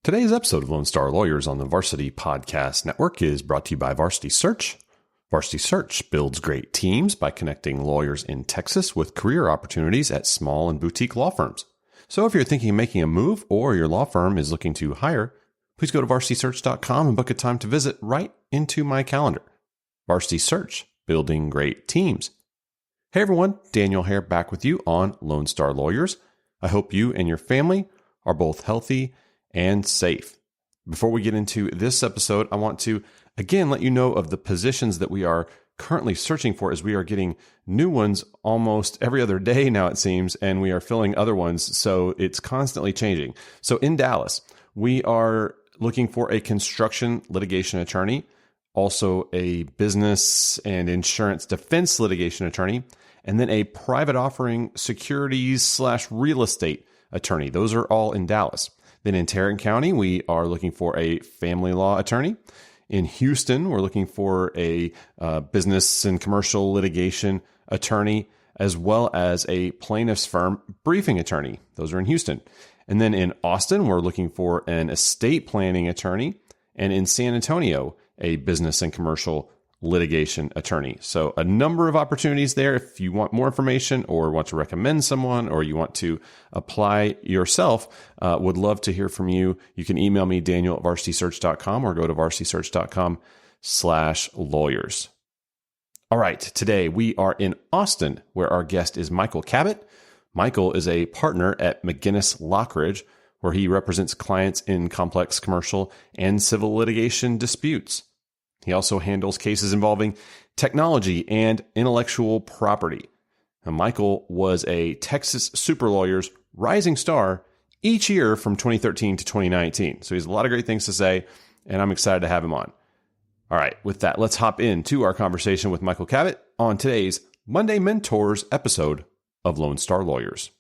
Today's episode of Lone Star Lawyers on the Varsity Podcast Network is brought to you by Varsity Search. Varsity Search builds great teams by connecting lawyers in Texas with career opportunities at small and boutique law firms. So if you're thinking of making a move or your law firm is looking to hire, please go to varsitysearch.com and book a time to visit right into my calendar. Varsity Search, building great teams. Hey everyone, Daniel here back with you on Lone Star Lawyers. I hope you and your family are both healthy and safe. Before we get into this episode, I want to again let you know of the positions that we are currently searching for, as we are getting new ones almost every other day now, it seems, and we are filling other ones. So it's constantly changing. So in Dallas, we are looking for a construction litigation attorney, also a business and insurance defense litigation attorney, and then a private offering securities/real estate attorney. Those are all in Dallas. Then in Tarrant County, we are looking for a family law attorney. In Houston, we're looking for a business and commercial litigation attorney, as well as a plaintiff's firm briefing attorney. Those are in Houston. And then in Austin, we're looking for an estate planning attorney. And in San Antonio, a business and commercial litigation attorney. So a number of opportunities there. If you want more information or want to recommend someone or you want to apply yourself, would love to hear from you. You can email me, Daniel at varsitysearch.com, or go to varsitysearch.com/lawyers. All right. Today we are in Austin, where our guest is Michael Kabat. Michael is a partner at McGinnis Lochridge, where he represents clients in complex commercial and civil litigation disputes. He also handles cases involving technology and intellectual property. Now, Michael was a Texas Super Lawyers Rising Star each year from 2013 to 2019. So he has a lot of great things to say, and I'm excited to have him on. All right, with that, let's hop into our conversation with Michael Kabat on today's Monday Mentors episode of Lone Star Lawyers.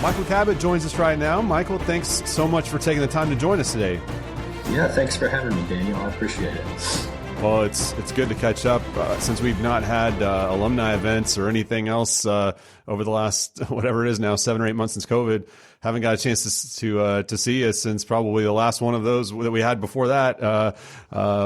Michael Kabat joins us right now. Michael, thanks so much for taking the time to join us today. Yeah, thanks for having me, Daniel. I appreciate it. Well, it's good to catch up since we've not had alumni events or anything else over the last, whatever it is now, 7 or 8 months since COVID. Haven't got a chance to see you since probably the last one of those that we had before that,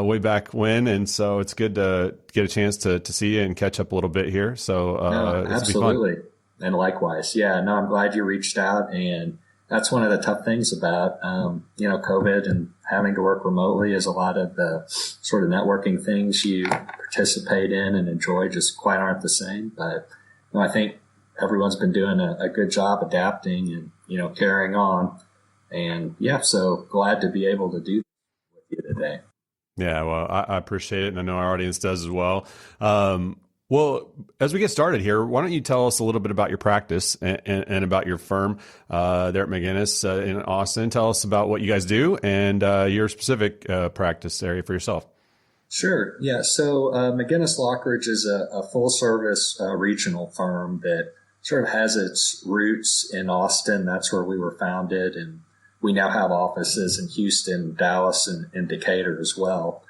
way back when. And so it's good to get a chance to see you and catch up a little bit here. So absolutely. Be fun. And likewise. Yeah, no, I'm glad you reached out. And that's one of the tough things about, COVID and having to work remotely, is a lot of the sort of networking things you participate in and enjoy just quite aren't the same. But, I think everyone's been doing a good job adapting and, carrying on. And yeah, so glad to be able to do that with you today. Yeah, well, I appreciate it. And I know our audience does as well. Well, as we get started here, why don't you tell us a little bit about your practice and about your firm there at McGinnis in Austin. Tell us about what you guys do and your specific practice area for yourself. Sure. Yeah. So McGinnis Lochridge is a full-service regional firm that sort of has its roots in Austin. That's where we were founded, and we now have offices in Houston, Dallas, and Decatur as well.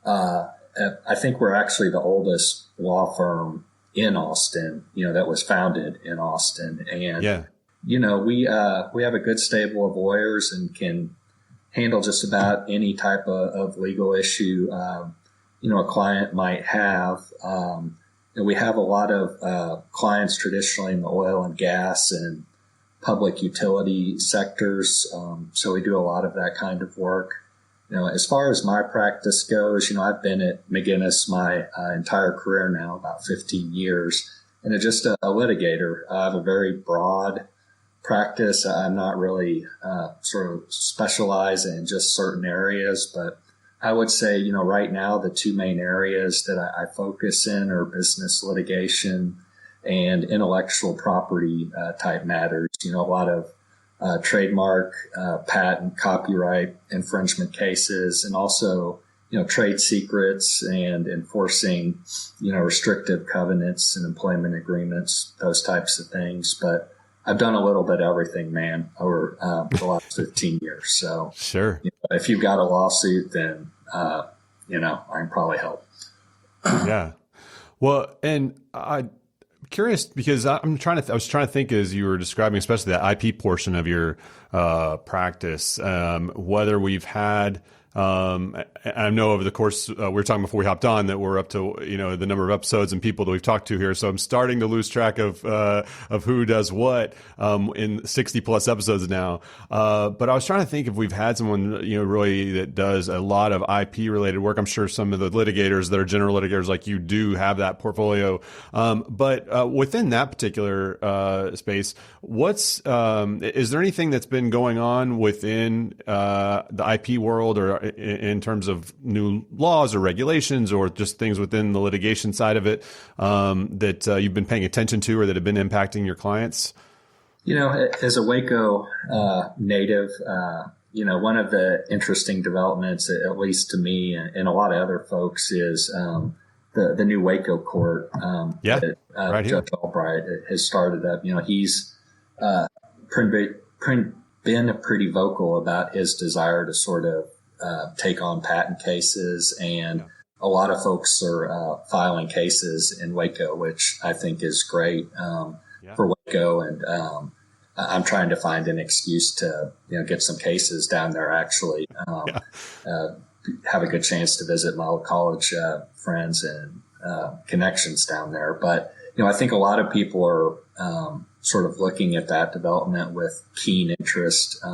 I think we're actually the oldest law firm in Austin, that was founded in Austin. And, we have a good stable of lawyers and can handle just about any type of legal issue, a client might have. And we have a lot of clients traditionally in the oil and gas and public utility sectors. So we do a lot of that kind of work. As far as my practice goes, I've been at McGinnis my entire career now, about 15 years, and I'm just a litigator. I have a very broad practice. I'm not really sort of specialized in just certain areas, but I would say, right now the two main areas that I focus in are business litigation and intellectual property type matters. A lot of trademark, patent, copyright infringement cases, and also trade secrets and enforcing, restrictive covenants and employment agreements, those types of things. But I've done a little bit of everything, man, over the last 15 years. So sure. If you've got a lawsuit, then, I can probably help. Yeah. Well, and I'm curious because I was trying to think as you were describing, especially that IP portion of your practice, whether we've had, I know over the course, we were talking before we hopped on that we're up to, the number of episodes and people that we've talked to here. So I'm starting to lose track of who does what, in 60 plus episodes now. But I was trying to think if we've had someone, really that does a lot of IP related work. I'm sure some of the litigators that are general litigators like you do have that portfolio. But within that particular, space, is there anything that's been going on within, the IP world or in terms of new laws or regulations or just things within the litigation side of it that you've been paying attention to or that have been impacting your clients? As a Waco native, one of the interesting developments, at least to me and a lot of other folks, is the new Waco court that right Judge Albright has started up. He's been pretty vocal about his desire to sort of take on patent cases, and a lot of folks are filing cases in Waco, which I think is great for Waco. And I'm trying to find an excuse to get some cases down there. Actually, have a good chance to visit my old college friends and connections down there. But I think a lot of people are sort of looking at that development with keen interest.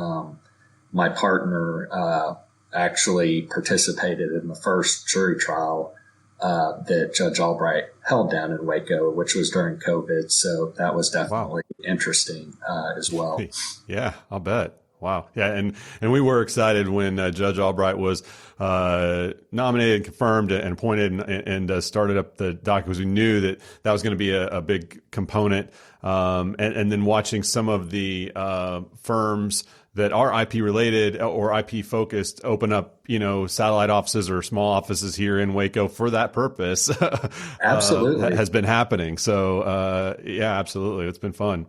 My partner actually participated in the first jury trial that Judge Albright held down in Waco, which was during COVID. So that was definitely interesting as well. Yeah, I'll bet. Wow. Yeah. And we were excited when Judge Albright was nominated and confirmed and appointed and started up the docket, because we knew that was going to be a big component. And then watching some of the firms that are IP related or IP focused open up, satellite offices or small offices here in Waco for that purpose. Absolutely. Has been happening. So, yeah, absolutely. It's been fun.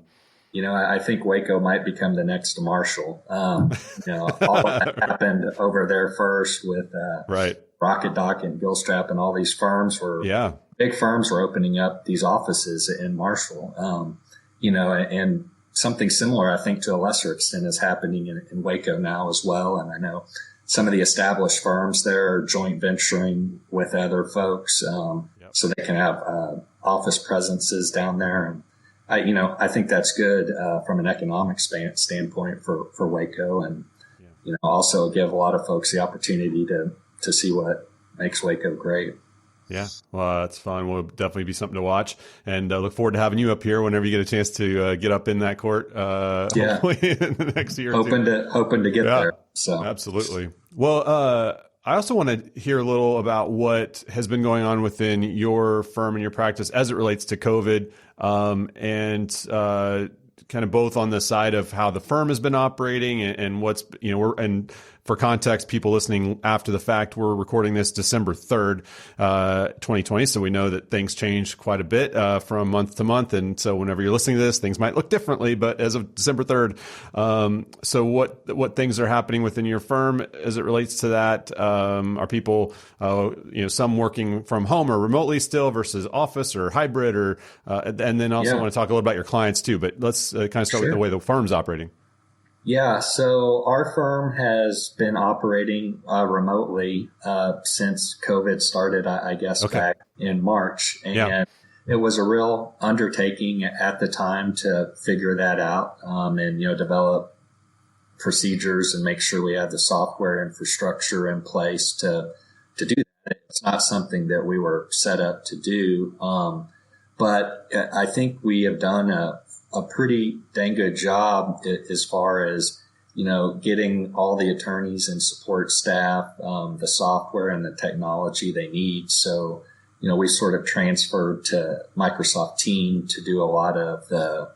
I think Waco might become the next Marshall. All of that happened over there first with Rocket Dock and Gilstrap, and all these firms big firms were opening up these offices in Marshall. And something similar, I think, to a lesser extent, is happening in Waco now as well. And I know some of the established firms there are joint venturing with other folks, so they can have office presences down there. And I think that's good from an economic standpoint for Waco, and also give a lot of folks the opportunity to see what makes Waco great. Yeah, well, that's fun. Will definitely be something to watch, and look forward to having you up here whenever you get a chance to get up in that court. Hopefully in the next year. Hoping to get there. So absolutely. Well, I also want to hear a little about what has been going on within your firm and your practice as it relates to COVID, and kind of both on the side of how the firm has been operating and what's, and for context, people listening after the fact, we're recording this December 3rd, 2020. So we know that things change quite a bit from month to month. And so whenever you're listening to this, things might look differently. But as of December 3rd, so what things are happening within your firm as it relates to that? Are people, some working from home or remotely still versus office or hybrid, or and then also want to talk a little about your clients too. But let's kind of start with the way the firm's operating. Yeah, so our firm has been operating remotely since COVID started, I guess, back in March. And it was a real undertaking at the time to figure that out and, develop procedures and make sure we had the software infrastructure in place to do that. It's not something that we were set up to do. But I think we have done a pretty dang good job as far as, getting all the attorneys and support staff, the software and the technology they need. So, we sort of transferred to Microsoft Teams to do a lot of the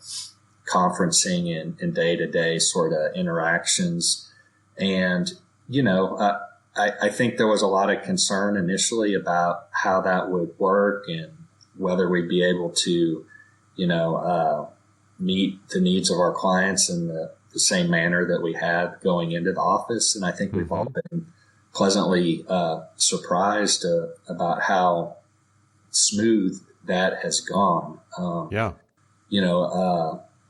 conferencing and day-to-day sort of interactions. And, I think there was a lot of concern initially about how that would work and whether we'd be able to, meet the needs of our clients in the same manner that we had going into the office. And I think we've all been pleasantly surprised about how smooth that has gone.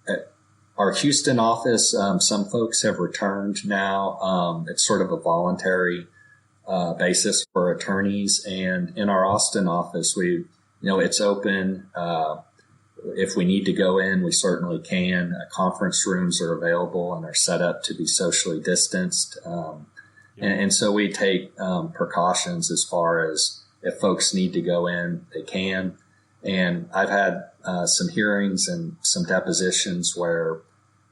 At our Houston office, some folks have returned now. It's sort of a voluntary basis for attorneys. And in our Austin office, it's open. If we need to go in, we certainly can. Conference rooms are available and are set up to be socially distanced. And so we take precautions as far as if folks need to go in, they can. And I've had some hearings and some depositions where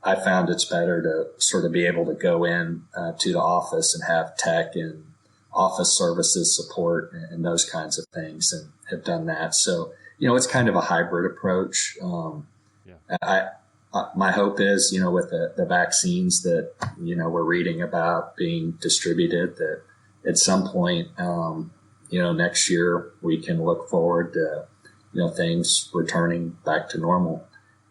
I found it's better to sort of be able to go in to the office and have tech and office services support and those kinds of things, and have done that. So, it's kind of a hybrid approach. My hope is, with the vaccines that, we're reading about being distributed, that at some point, next year we can look forward to, things returning back to normal.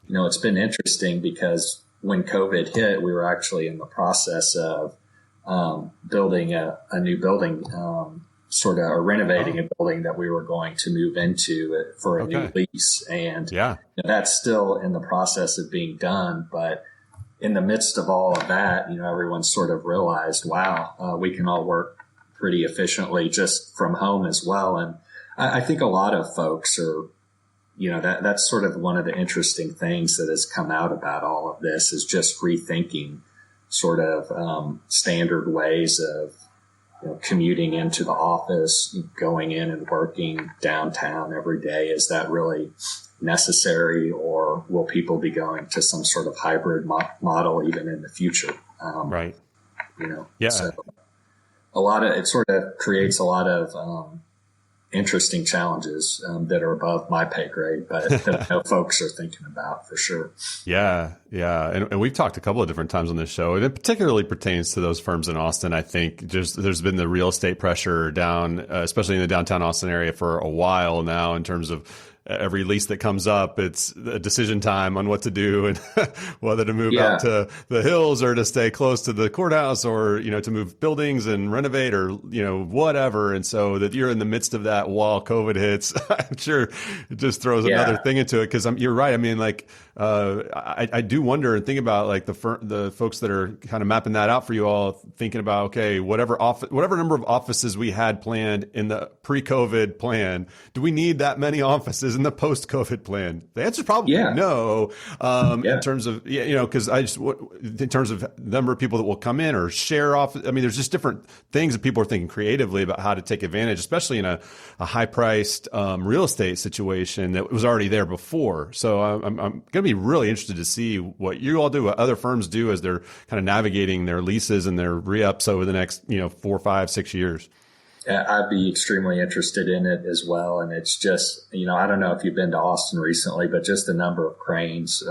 It's been interesting because when COVID hit, we were actually in the process of building a new building, or renovating a building that we were going to move into for a new lease. And that's still in the process of being done. But in the midst of all of that, everyone sort of realized, wow, we can all work pretty efficiently just from home as well. And I think a lot of folks are, that's sort of one of the interesting things that has come out about all of this, is just rethinking sort of standard ways of commuting into the office, going in and working downtown every day. Is that really necessary, or will people be going to some sort of hybrid model even in the future? Right. So it sort of creates a lot of interesting challenges that are above my pay grade, but that I know folks are thinking about for sure. Yeah. And we've talked a couple of different times on this show, and it particularly pertains to those firms in Austin. I think there's been the real estate pressure down, especially in the downtown Austin area, for a while now, in terms of every lease that comes up, it's a decision time on what to do and whether to move out to the hills or to stay close to the courthouse, or, to move buildings and renovate, or, whatever. And so that you're in the midst of that while COVID hits, I'm sure it just throws another thing into it. Cause you're right. I mean, I do wonder and think about the folks that are kind of mapping that out for you all, thinking about, okay, whatever number of offices we had planned in the pre-COVID plan, do we need that many offices in the post-COVID plan? The answer is probably no. In terms of, because in terms of number of people that will come in or share off. I mean, there's just different things that people are thinking creatively about how to take advantage, especially in a high-priced real estate situation that was already there before. So I'm going to be really interested to see what you all do, what other firms do as they're kind of navigating their leases and their re-ups over the next, 4, 5, 6 years. I'd be extremely interested in it as well. And it's just, I don't know if you've been to Austin recently, but just the number of cranes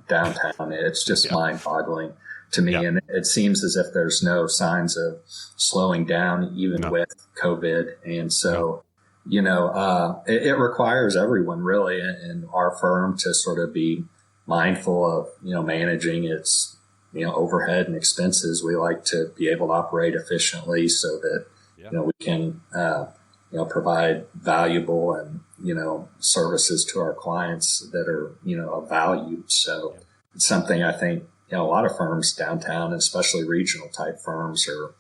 downtown, it's just mind-boggling to me. And it seems as if there's no signs of slowing down, even with COVID. And so, it requires everyone really in our firm to sort of be mindful of, managing its, overhead and expenses. We like to be able to operate efficiently so that, we can, provide valuable and, services to our clients that are, of value. So it's something I think, a lot of firms downtown, especially regional type firms, are,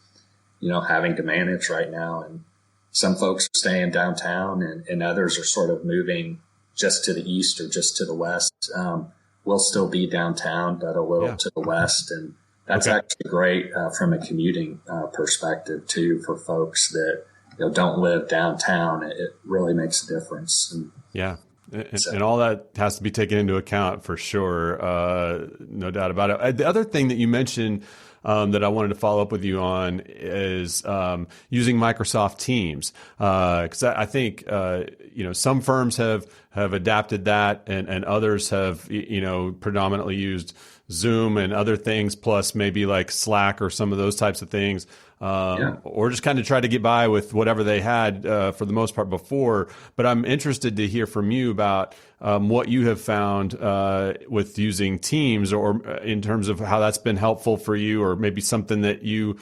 having to manage right now. And some folks are staying downtown and others are sort of moving just to the east or just to the west. We'll still be downtown, but a little to the west. And that's actually great from a commuting perspective too, for folks that don't live downtown. It really makes a difference. And all that has to be taken into account for sure. No doubt about it. The other thing that you mentioned that I wanted to follow up with you on is using Microsoft Teams. Because I think some firms have have adapted that, and others have, predominantly used Zoom and other things, plus maybe like Slack or some of those types of things, or just kind of try to get by with whatever they had for the most part before. But I'm interested to hear from you about what you have found with using Teams, or in terms of how that's been helpful for you, or maybe something that you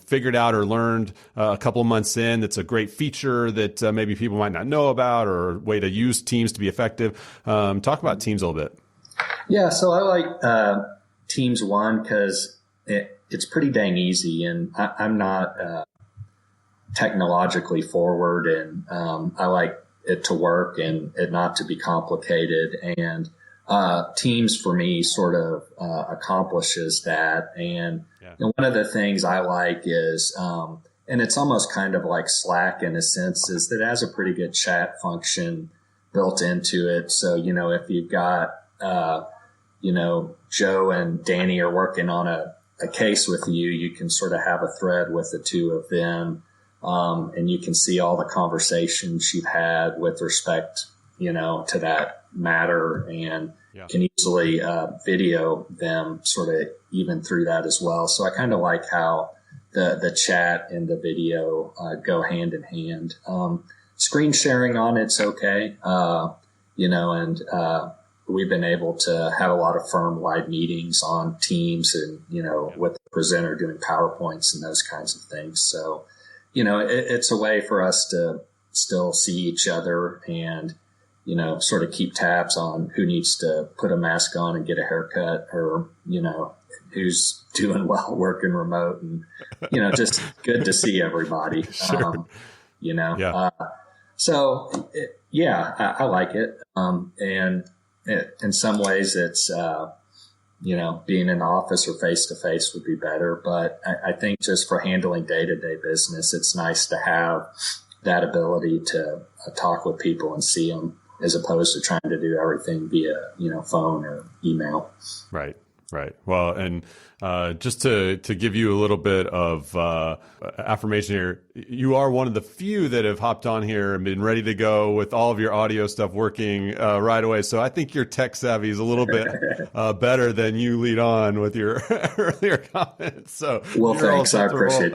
figured out or learned a couple of months in that's a great feature that maybe people might not know about, or a way to use Teams to be effective. Talk about Teams a little bit. Yeah, so I like Teams One because it's pretty dang easy, and I'm not technologically forward, and I like it to work and it not to be complicated. And Teams for me sort of accomplishes that. And one of the things I like is, and it's almost kind of like Slack in a sense, is that it has a pretty good chat function built into it. So, if you've got Joe and Danny are working on a case with you, you can sort of have a thread with the two of them. And you can see all the conversations you've had with respect, to that matter, and can easily video them sort of even through that as well. So I kind of like how the chat and the video go hand in hand. Screen sharing on it's okay, and we've been able to have a lot of firm-wide meetings on Teams and, with the presenter doing PowerPoints and those kinds of things. So, it's a way for us to still see each other and, sort of keep tabs on who needs to put a mask on and get a haircut, or, who's doing well working remote, and, just good to see everybody. Sure. I like it. And in some ways it's, being in the office or face to face would be better. But I think just for handling day-to-day business, it's nice to have that ability to talk with people and see them, as opposed to trying to do everything via, phone or email. Right. Well, and just to give you a little bit of affirmation here, you are one of the few that have hopped on here and been ready to go with all of your audio stuff working right away. So I think your tech savvy is a little bit better than you lead on with your earlier comments. So, well, thanks. I appreciate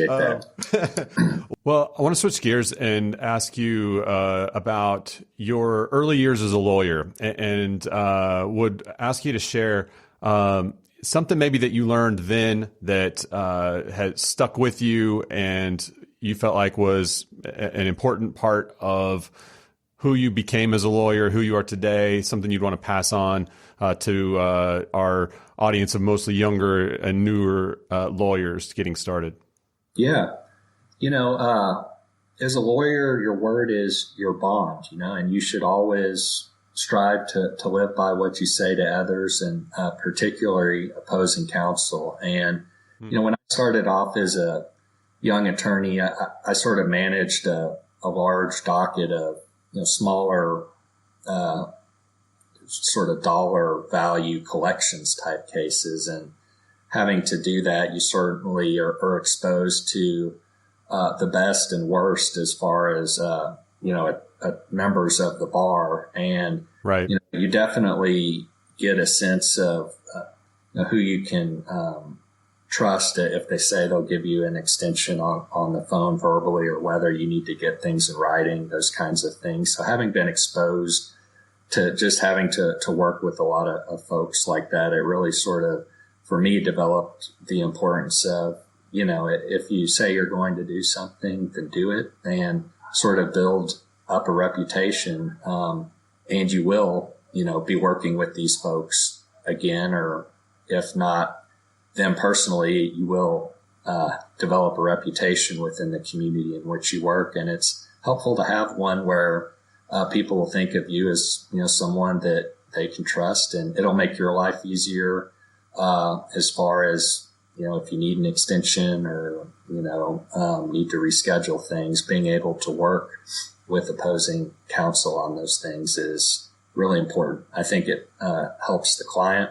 that. Well, I want to switch gears and ask you about your early years as a lawyer, and would ask you to share something maybe that you learned then that had stuck with you and you felt like was an important part of who you became as a lawyer, who you are today, something you'd want to pass on to our audience of mostly younger and newer lawyers getting started. Yeah. As a lawyer, your word is your bond, and you should always strive to live by what you say to others, and particularly opposing counsel. And, when I started off as a young attorney, I sort of managed a large docket of, smaller, sort of dollar value collections type cases. And having to do that, you certainly are exposed to the best and worst as far as, members of the bar. And, right. You definitely get a sense of who you can trust if they say they'll give you an extension on the phone verbally, or whether you need to get things in writing, those kinds of things. So having been exposed to just having to work with a lot of folks like that, it really sort of, for me, developed the importance of, if you say you're going to do something, then do it, and sort of build up a reputation. And you will, be working with these folks again, or if not them personally, you will develop a reputation within the community in which you work. And it's helpful to have one where people will think of you as, someone that they can trust, and it'll make your life easier as far as, if you need an extension or, need to reschedule things. Being able to work with opposing counsel on those things is really important. I think it helps the client.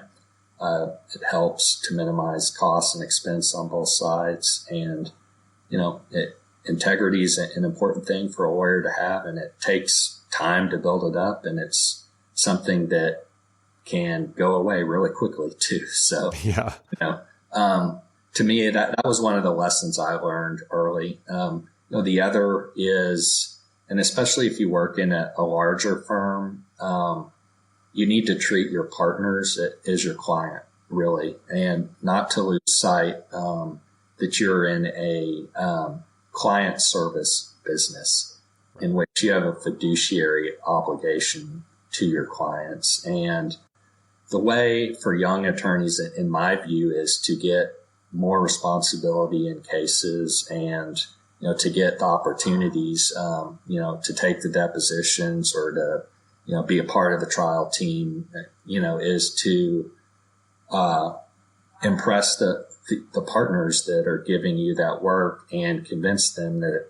It helps to minimize costs and expense on both sides. And, integrity is an important thing for a lawyer to have, and it takes time to build it up, and it's something that can go away really quickly too. So, yeah, to me, that was one of the lessons I learned early. The other is, and especially if you work in a larger firm, you need to treat your partners as your client, really, and not to lose sight that you're in a client service business in which you have a fiduciary obligation to your clients. And the way for young attorneys, in my view, is to get more responsibility in cases and, to get the opportunities, to take the depositions or to, be a part of the trial team, is to impress the partners that are giving you that work and convince them that,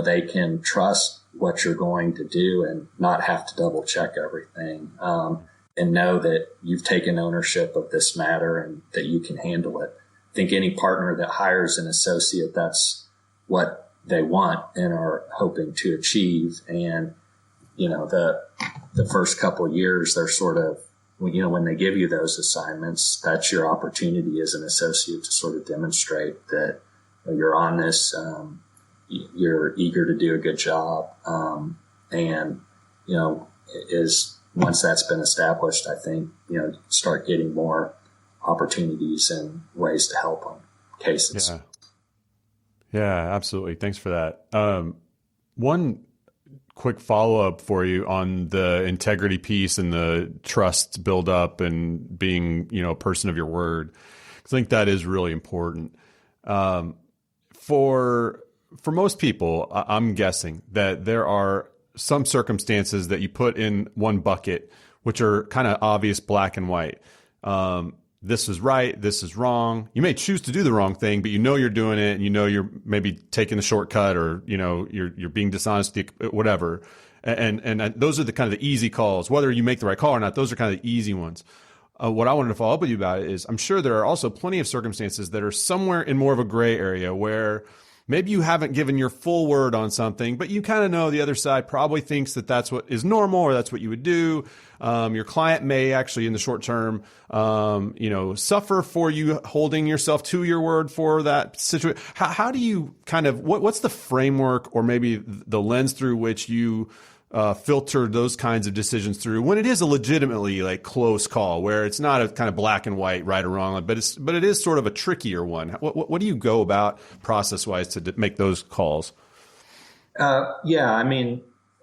they can trust what you're going to do and not have to double check everything, and know that you've taken ownership of this matter and that you can handle it. I think any partner that hires an associate, that's what they want and are hoping to achieve. And, the first couple of years, they're sort of, when they give you those assignments, that's your opportunity as an associate to sort of demonstrate that you're honest, you're eager to do a good job. And, once that's been established, I think, start getting more opportunities and ways to help on cases. Yeah, absolutely. Thanks for that. One quick follow-up for you on the integrity piece and the trust build up and being, a person of your word. I think that is really important. For most people, I'm guessing that there are some circumstances that you put in one bucket, which are kind of obvious black and white. This is right. This is wrong. You may choose to do the wrong thing, but you're doing it and you're maybe taking the shortcut or, you're being dishonest, whatever. And those are the kind of the easy calls, whether you make the right call or not. Those are kind of the easy ones. What I wanted to follow up with you about is I'm sure there are also plenty of circumstances that are somewhere in more of a gray area where maybe you haven't given your full word on something, but you kind of know the other side probably thinks that that's what is normal or that's what you would do. Your client may actually in the short term, suffer for you holding yourself to your word for that situation. How do you kind of, what's the framework or maybe the lens through which you filter those kinds of decisions through when it is a legitimately like close call where it's not a kind of black and white, right or wrong, but it is sort of a trickier one. What do you go about process wise to make those calls?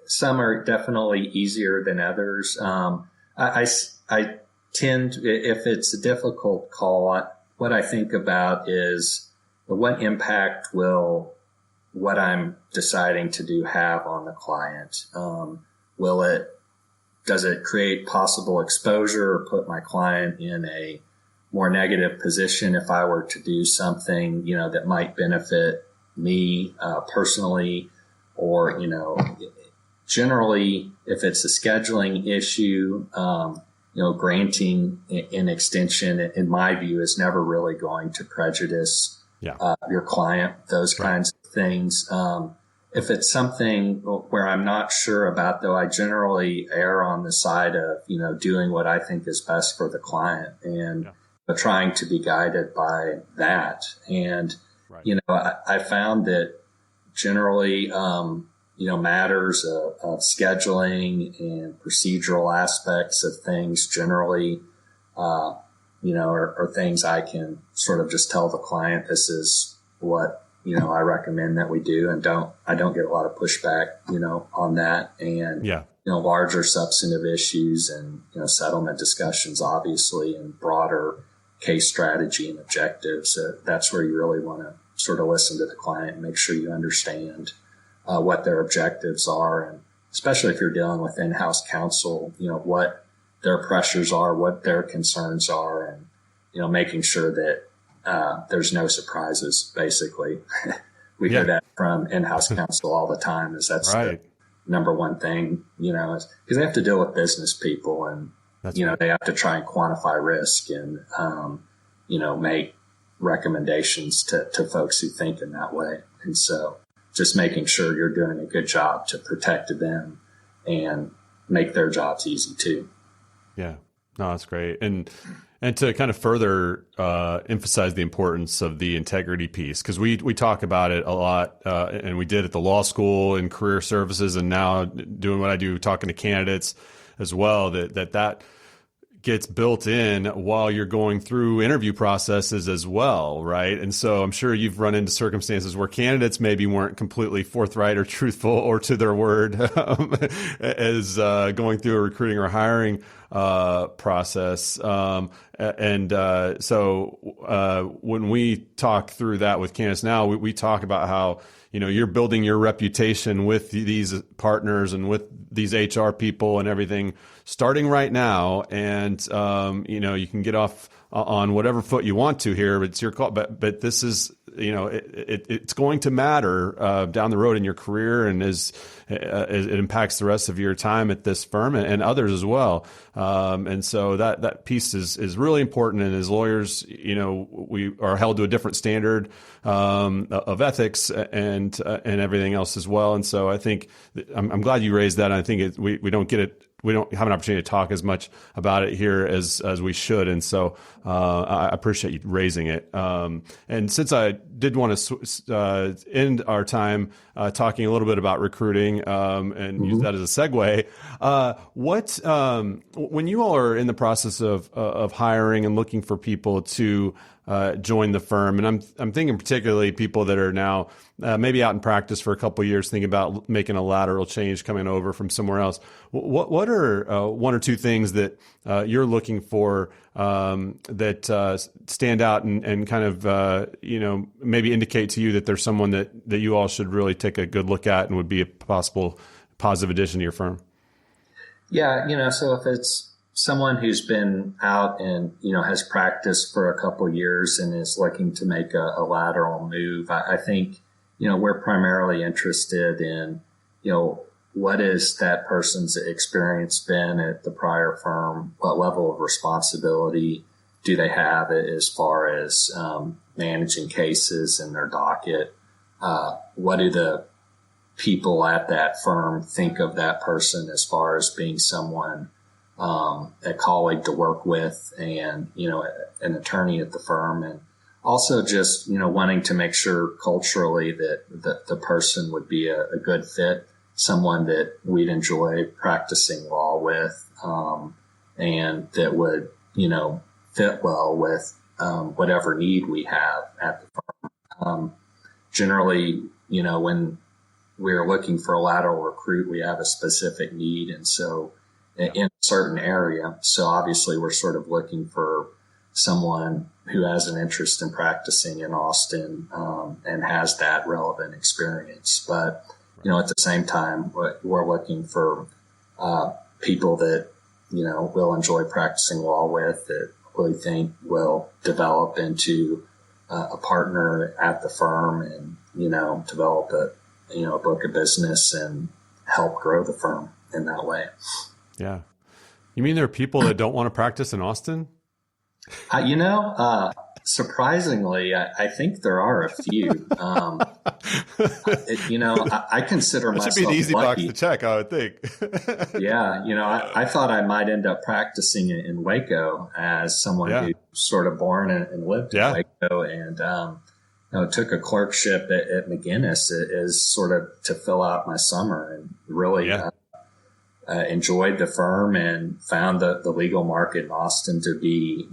Some are definitely easier than others. I tend, if it's a difficult call, what I think about is what impact will what I'm deciding to do have on the client? Does it create possible exposure or put my client in a more negative position if I were to do something, that might benefit me, personally, or, generally if it's a scheduling issue, granting an extension in my view is never really going to prejudice your client, those kinds of things. If it's something where I'm not sure about, though, I generally err on the side of, doing what I think is best for the client and trying to be guided by that. And, I found that generally, matters of scheduling and procedural aspects of things generally, are things I can sort of just tell the client, this is what, I recommend that we do, and I don't get a lot of pushback, on that. And, larger substantive issues and, settlement discussions, obviously, and broader case strategy and objectives. That's where you really want to sort of listen to the client and make sure you understand what their objectives are. And especially if you're dealing with in-house counsel, what their pressures are, what their concerns are, and, making sure that there's no surprises, basically. We hear that from in-house counsel all the time, is that's the number one thing, because they have to deal with business people and, they have to try and quantify risk and, make recommendations to folks who think in that way. And so just making sure you're doing a good job to protect them and make their jobs easy too. Yeah, no, that's great. And to kind of further emphasize the importance of the integrity piece, because we talk about it a lot, and we did at the law school and career services, and now doing what I do, talking to candidates as well, that gets built in while you're going through interview processes as well, right? And so I'm sure you've run into circumstances where candidates maybe weren't completely forthright or truthful or to their word as going through a recruiting or hiring process. So when we talk through that with candidates now, we talk about how, you're building your reputation with these partners and with these HR people and everything starting right now. And, you can get off on whatever foot you want to here, but it's your call. But this is, it's going to matter down the road in your career, and as it impacts the rest of your time at this firm and others as well. And so that piece is really important. And as lawyers, we are held to a different standard of ethics and everything else as well. And so I think I'm glad you raised that. I think we don't get it. We don't have an opportunity to talk as much about it here as we should. And so I appreciate you raising it. And since I did want to end our time talking a little bit about recruiting and use that as a segue, when you all are in the process of hiring and looking for people to join the firm, and I'm thinking particularly people that are now maybe out in practice for a couple of years, thinking about making a lateral change, coming over from somewhere else. What are one or two things that you're looking for that stand out and kind of maybe indicate to you that there's someone that you all should really take a good look at and would be a possible positive addition to your firm? Yeah, so if it's someone who's been out and, has practiced for a couple of years and is looking to make a lateral move, I think, we're primarily interested in, what is that person's experience been at the prior firm? What level of responsibility do they have as far as managing cases in their docket? What do the people at that firm think of that person as far as being someone, a colleague to work with and, an attorney at the firm? And also just, wanting to make sure culturally that the person would be a good fit, someone that we'd enjoy practicing law with, and that would, fit well with whatever need we have at the firm. Generally, when we're looking for a lateral recruit, we have a specific need. And so in a certain area, so obviously we're sort of looking for someone who has an interest in practicing in Austin and has that relevant experience. But, at the same time, we're looking for people that, will enjoy practicing law with, that we think will develop into a partner at the firm and, develop a book of business and help grow the firm in that way. Yeah. You mean there are people that don't want to practice in Austin? Surprisingly, I think there are a few. I consider myself should be an easy lucky. Box to check, I would think. Yeah, I thought I might end up practicing in Waco as someone who's sort of born and lived in Waco, and took a clerkship at McGinnis as sort of to fill out my summer, and really enjoyed the firm and found the legal market in Austin to be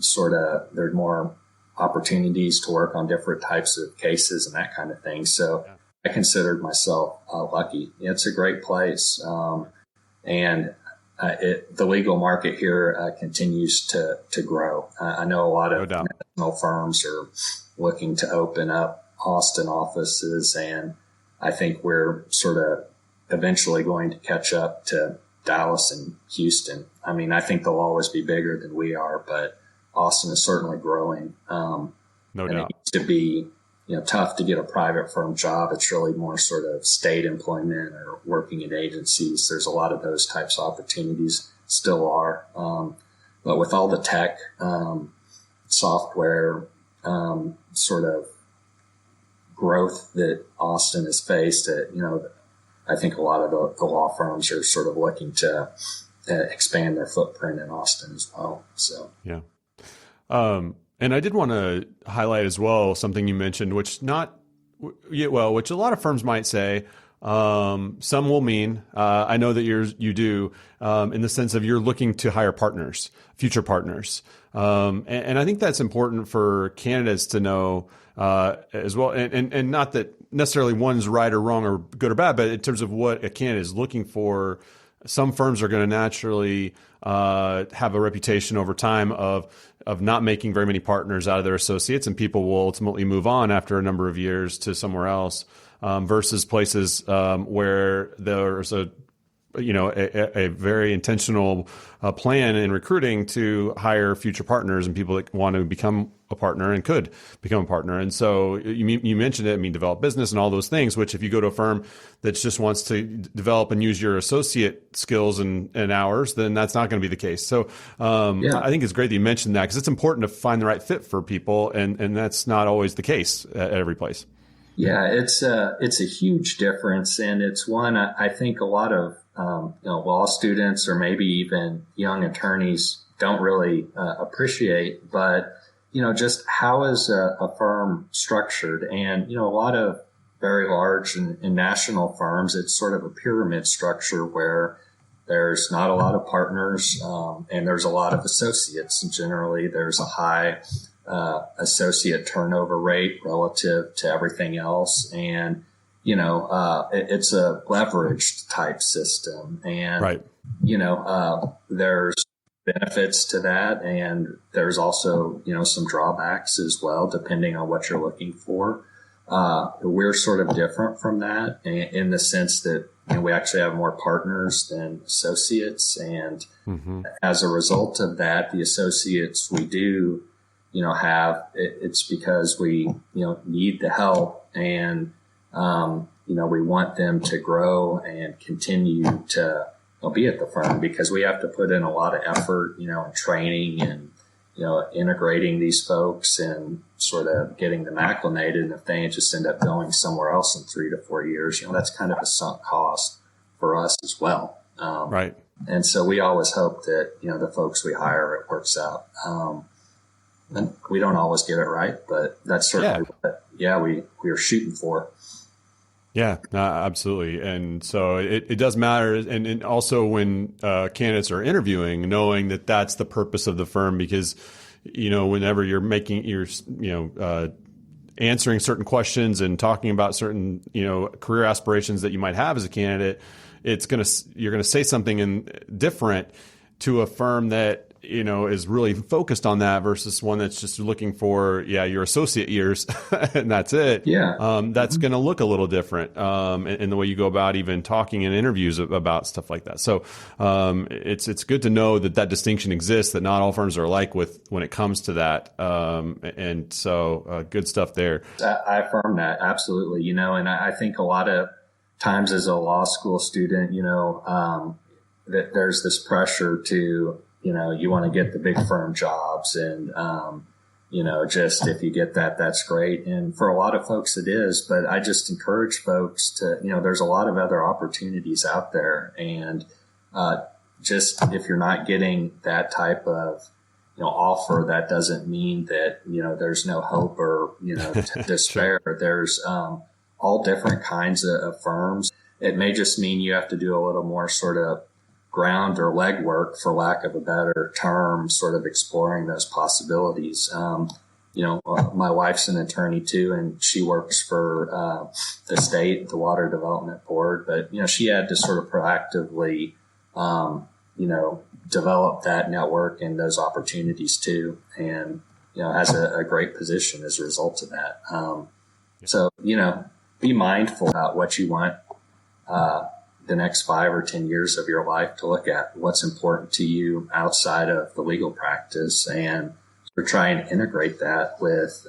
there's more opportunities to work on different types of cases and that kind of thing. So I considered myself lucky. It's a great place. And the legal market here continues to grow. I know a lot of national firms are looking to open up Austin offices, and I think we're sort of eventually going to catch up to Dallas and Houston. I mean, I think they'll always be bigger than we are, but Austin is certainly growing. No doubt. It used to be, tough to get a private firm job. It's really more sort of state employment or working in agencies. There's a lot of those types of opportunities, still are. But with all the tech, software, sort of growth that Austin has faced, I think a lot of the law firms are sort of looking to expand their footprint in Austin as well. So, yeah. And I did want to highlight as well something you mentioned, which which a lot of firms might say, some will mean, I know that you do, in the sense of you're looking to hire partners, future partners. And I think that's important for candidates to know, as well. And not that necessarily one's right or wrong or good or bad, but in terms of what a candidate is looking for, some firms are going to naturally, have a reputation over time of not making very many partners out of their associates, and people will ultimately move on after a number of years to somewhere else, versus places where there's a very intentional plan in recruiting to hire future partners and people that want to become a partner and could become a partner. And so you mentioned it, develop business and all those things, which if you go to a firm that just wants to develop and use your associate skills and hours, then that's not going to be the case. So I think it's great that you mentioned that, because it's important to find the right fit for people. And that's not always the case at every place. Yeah, it's a huge difference. And it's one I think a lot of law students or maybe even young attorneys don't really appreciate, but just how is a firm structured? And a lot of very large and national firms, it's sort of a pyramid structure where there's not a lot of partners, and there's a lot of associates. And generally, there's a high associate turnover rate relative to everything else, and it's a leveraged type system, and, right. There's benefits to that. And there's also, some drawbacks as well, depending on what you're looking for. We're sort of different from that in the sense that we actually have more partners than associates. And as a result of that, the associates we do, have, it's because we, need the help, and, we want them to grow and continue to be at the firm, because we have to put in a lot of effort, in training and, integrating these folks and sort of getting them acclimated. And if they just end up going somewhere else in 3 to 4 years, that's kind of a sunk cost for us as well. Right. And so we always hope that, the folks we hire, it works out. And we don't always get it right, but that's certainly what we are shooting for. Yeah, absolutely. And so it does matter. And also when candidates are interviewing, knowing that that's the purpose of the firm, because, whenever you're answering certain questions and talking about certain, career aspirations that you might have as a candidate, you're going to say something different to a firm that, is really focused on that versus one that's just looking for, your associate years and that's it. Yeah. That's going to look a little different in the way you go about even talking in interviews about stuff like that. So it's good to know that distinction exists, that not all firms are alike when it comes to that. And so good stuff there. I affirm that. Absolutely. And I think a lot of times as a law school student, that there's this pressure to, you want to get the big firm jobs, and, just if you get that, that's great. And for a lot of folks it is, but I just encourage folks to, there's a lot of other opportunities out there. And, just if you're not getting that type of, offer, that doesn't mean that, there's no hope or, despair. Sure. There's, all different kinds of firms. It may just mean you have to do a little more sort of ground or legwork, for lack of a better term, sort of exploring those possibilities. My wife's an attorney too, and she works for the state, the Water Development Board. But, she had to sort of proactively, develop that network and those opportunities too. And, has a great position as a result of that. So, be mindful about what you want the next 5 or 10 years of your life to look at, what's important to you outside of the legal practice, and we're trying to integrate that with,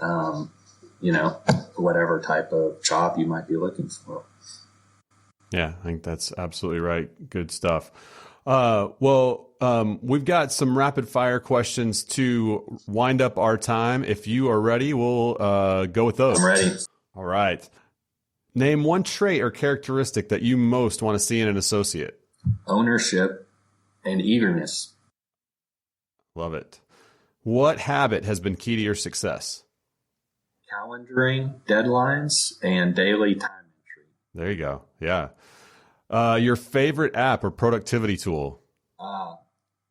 whatever type of job you might be looking for. Yeah, I think that's absolutely right. Good stuff. We've got some rapid fire questions to wind up our time. If you are ready, we'll go with those. I'm ready. All right. Name one trait or characteristic that you most want to see in an associate. Ownership and eagerness. Love it. What habit has been key to your success? Calendaring, deadlines, and daily time entry. There you go. Yeah. Your favorite app or productivity tool?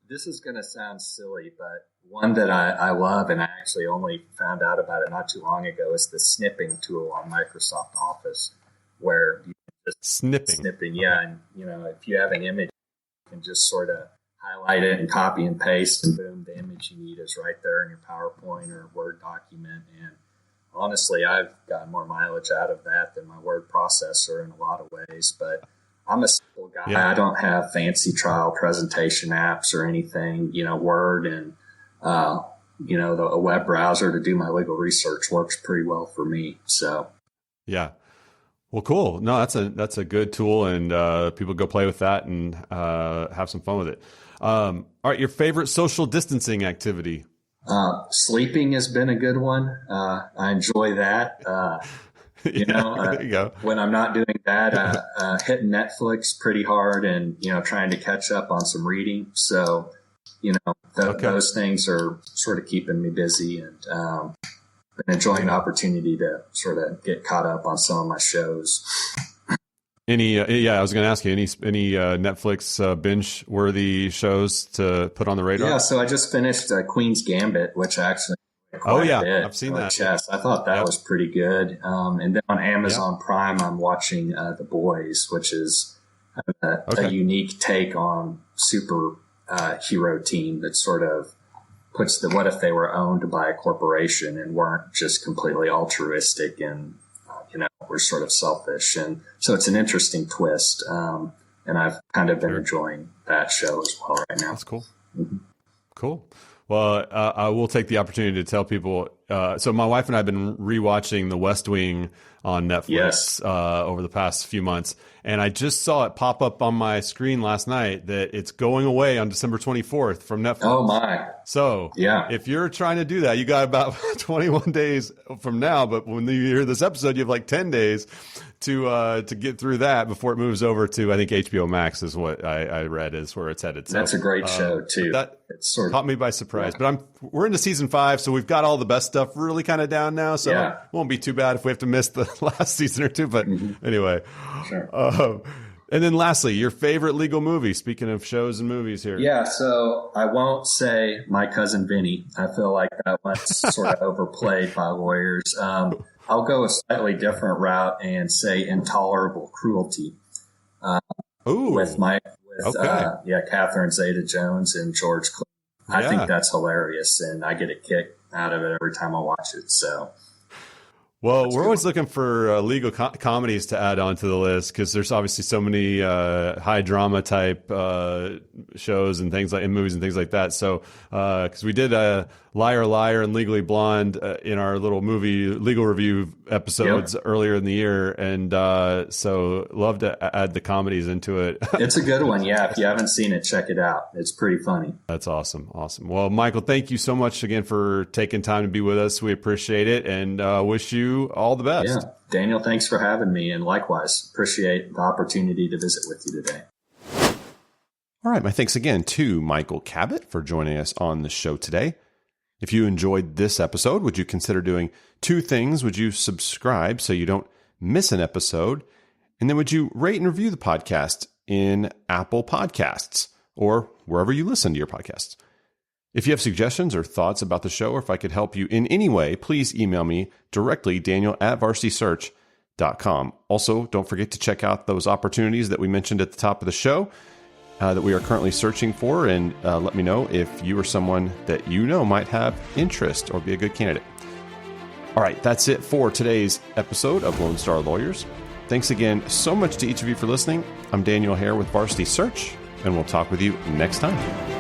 This is going to sound silly, but one that I love, and I actually only found out about it not too long ago, is the Snipping Tool on Microsoft Office, where you can just snipping, yeah. And if you have an image, you can just sort of highlight it and copy and paste, and boom, the image you need is right there in your PowerPoint or Word document. And honestly, I've gotten more mileage out of that than my word processor in a lot of ways, but I'm a simple guy. Yeah. I don't have fancy trial presentation apps or anything. Word and, a web browser to do my legal research works pretty well for me. So, yeah. Well, cool. No, that's a good tool, and people go play with that and have some fun with it. All right. Your favorite social distancing activity? Sleeping has been a good one. I enjoy that. There you go. When I'm not doing that, hitting Netflix pretty hard and, trying to catch up on some reading. So, those things are sort of keeping me busy, and been enjoying the opportunity to sort of get caught up on some of my shows. I was going to ask you, any Netflix binge worthy shows to put on the radar? Yeah. So I just finished Queen's Gambit, which I actually, I've seen that. Chess. I thought that was pretty good. And then on Amazon Prime, I'm watching The Boys, which is a unique take on super hero team that sort of puts what if they were owned by a corporation and weren't just completely altruistic and were sort of selfish. And so it's an interesting twist. And I've kind of been enjoying that show as well right now. That's cool. Mm-hmm. Cool. Well, I will take the opportunity to tell people. So my wife and I have been rewatching The West Wing on Netflix over the past few months. And I just saw it pop up on my screen last night that it's going away on December 24th from Netflix. Oh, my. So if you're trying to do that, you got about 21 days from now. But when you hear this episode, you have like 10 days to get through that before it moves over to, I think, HBO Max is what I read is where it's headed. So, that's a great show, too. That caught me by surprise. But we're into season 5, so we've got all the best stuff really kind of down now. So it won't be too bad if we have to miss the last season or two. But anyway. Sure. And then lastly, your favorite legal movie, speaking of shows and movies here. Yeah, so I won't say My Cousin Vinny. I feel like that one's sort of overplayed by lawyers. I'll go a slightly different route and say Intolerable Cruelty. With Catherine Zeta-Jones and George Clooney. I think that's hilarious, and I get a kick out of it every time I watch it. So. Well, we're always looking for legal comedies to add onto the list because there's obviously so many high drama type shows and things like in movies and things like that. So, because we did Liar Liar and Legally Blonde in our little movie legal review episodes earlier in the year, and so love to add the comedies into it. It's a good one, yeah. If you haven't seen it, check it out. It's pretty funny. That's awesome. Well, Michael, thank you so much again for taking time to be with us. We appreciate it, and wish you all the best. Yeah, Daniel, thanks for having me, and likewise, appreciate the opportunity to visit with you today. All right, my thanks again to Michael Kabat for joining us on the show today. If you enjoyed this episode, would you consider doing 2 things? Would you subscribe so you don't miss an episode? And then would you rate and review the podcast in Apple Podcasts or wherever you listen to your podcasts? If you have suggestions or thoughts about the show, or if I could help you in any way, please email me directly, daniel@varsitysearch.com. Also, don't forget to check out those opportunities that we mentioned at the top of the show that we are currently searching for, and let me know if you or someone that you know might have interest or be a good candidate. All right, that's it for today's episode of Lone Star Lawyers. Thanks again so much to each of you for listening. I'm Daniel Hare with Varsity Search, and we'll talk with you next time.